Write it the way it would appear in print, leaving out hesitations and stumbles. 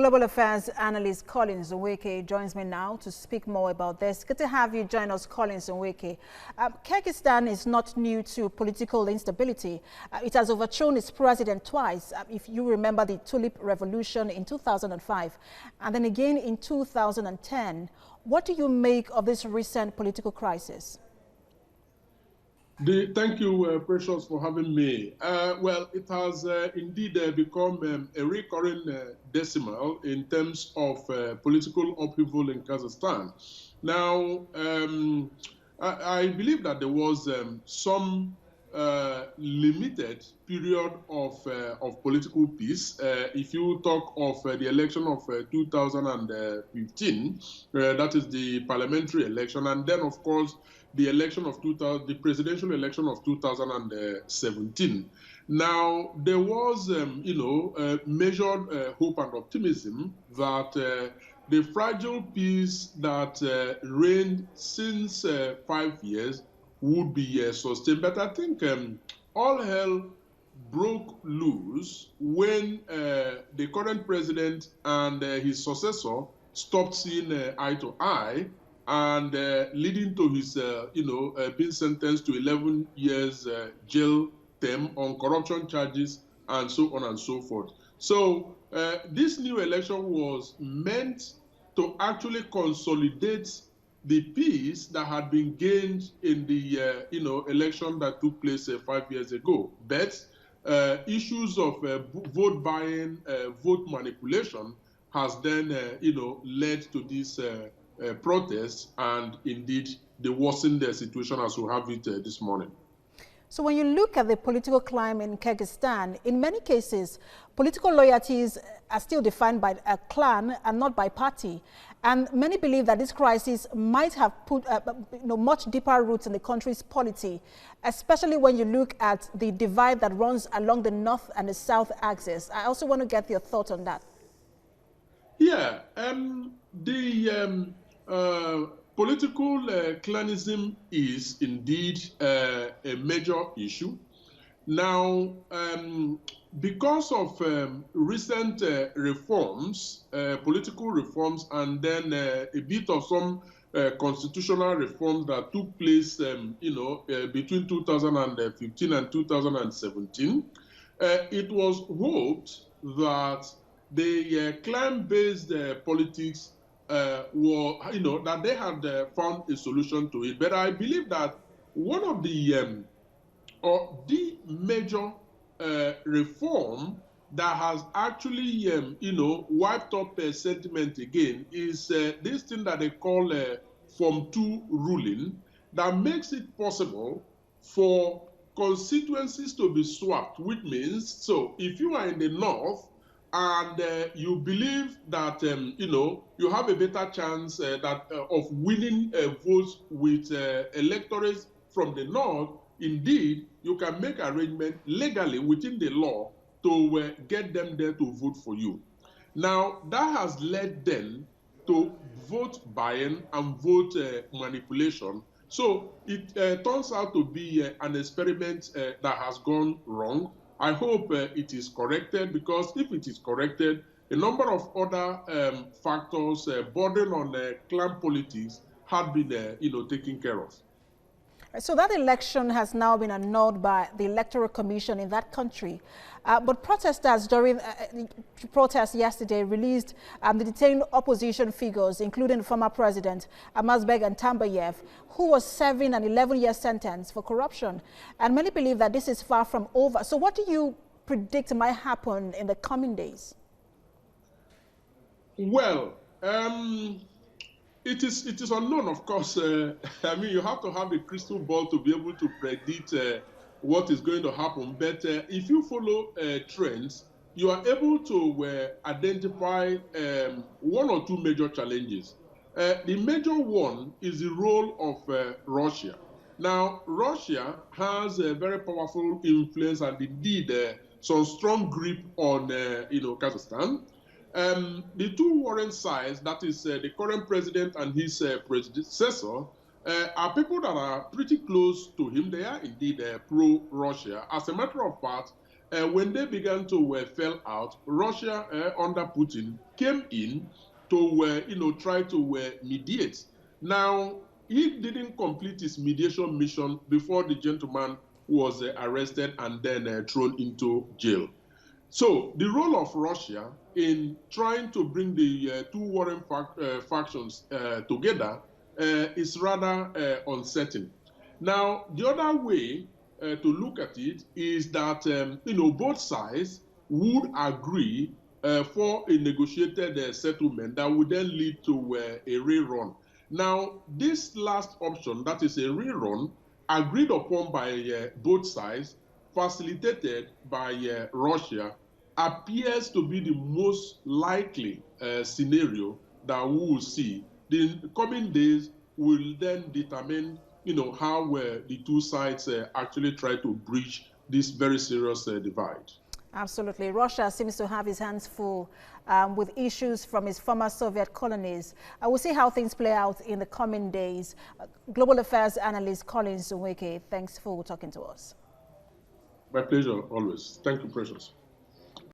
Global Affairs Analyst Collins Nweke joins me now to speak more about this. Good to have you join us, Collins Nweke. Kyrgyzstan is not new to political instability. It has overthrown its president twice, if you remember the Tulip Revolution in 2005 and then again in 2010. What do you make of this recent political crisis? Thank you, Precious, for having me. Well, it has indeed become a recurring decimal in terms of political upheaval in Kazakhstan. Now, I believe that there was some limited period of political peace. If you talk of the election of 2015, that is the parliamentary election, and then, of course, the election of the presidential election of 2017. Now, there was, measured hope and optimism that the fragile peace that reigned since 5 years would be sustained. But I think all hell broke loose when the current president and his successor stopped seeing eye to eye, and leading to his, being sentenced to 11 years jail term on corruption charges and so on and so forth. So this new election was meant to actually consolidate the peace that had been gained in the, election that took place 5 years ago. But issues of vote buying, vote manipulation has then, led to this protests, and indeed they worsened their situation as we have it this morning. So when you look at the political climate in Kyrgyzstan, in many cases, political loyalties are still defined by a clan and not by party. And many believe that this crisis might have put much deeper roots in the country's polity, especially when you look at the divide that runs along the north and the south axis. I also want to get your thoughts on that. Yeah, political clanism is indeed a major issue. Now, because of recent reforms, political reforms, and then a bit of some constitutional reforms that took place, between 2015 and 2017, it was hoped that the clan-based politics that they had found a solution to it. But I believe that one of the major reform that has actually, wiped up sentiment again is this thing that they call Form 2 ruling, that makes it possible for constituencies to be swapped, which means, so if you are in the north, and you believe that you have a better chance of winning votes with electorates from the north, indeed, you can make arrangements legally within the law to get them there to vote for you. Now, that has led them to vote buying and vote manipulation. So it turns out to be an experiment that has gone wrong. I hope it is corrected, because if it is corrected, a number of other factors bordering on clan politics have been, taken care of. So that election has now been annulled by the Electoral Commission in that country. But protesters during protests yesterday released the detained opposition figures, including former President Amazbek and Tambayev, who was serving an 11-year sentence for corruption. And many believe that this is far from over. So what do you predict might happen in the coming days? Well, it is unknown, of course. I mean, you have to have a crystal ball to be able to predict what is going to happen. But if you follow trends, you are able to identify one or two major challenges. The major one is the role of Russia. Now, Russia has a very powerful influence and indeed some strong grip on Kazakhstan. The two warring sides, that is the current president and his predecessor, are people that are pretty close to him. They are indeed pro-Russia. As a matter of fact, when they began to fell out, Russia under Putin came in to try to mediate. Now, he didn't complete his mediation mission before the gentleman was arrested and then thrown into jail. So the role of Russia in trying to bring the two warring factions together is rather uncertain. Now, the other way to look at it is that both sides would agree for a negotiated settlement that would then lead to a rerun. Now, this last option, that is a rerun, agreed upon by both sides, facilitated by Russia, appears to be the most likely scenario that we will see. The coming days will then determine how the two sides actually try to bridge this very serious divide. Absolutely. Russia seems to have his hands full with issues from his former Soviet colonies. We'll see how things play out in the coming days. Global Affairs Analyst Nweke, thanks for talking to us. My pleasure, always. Thank you, Precious.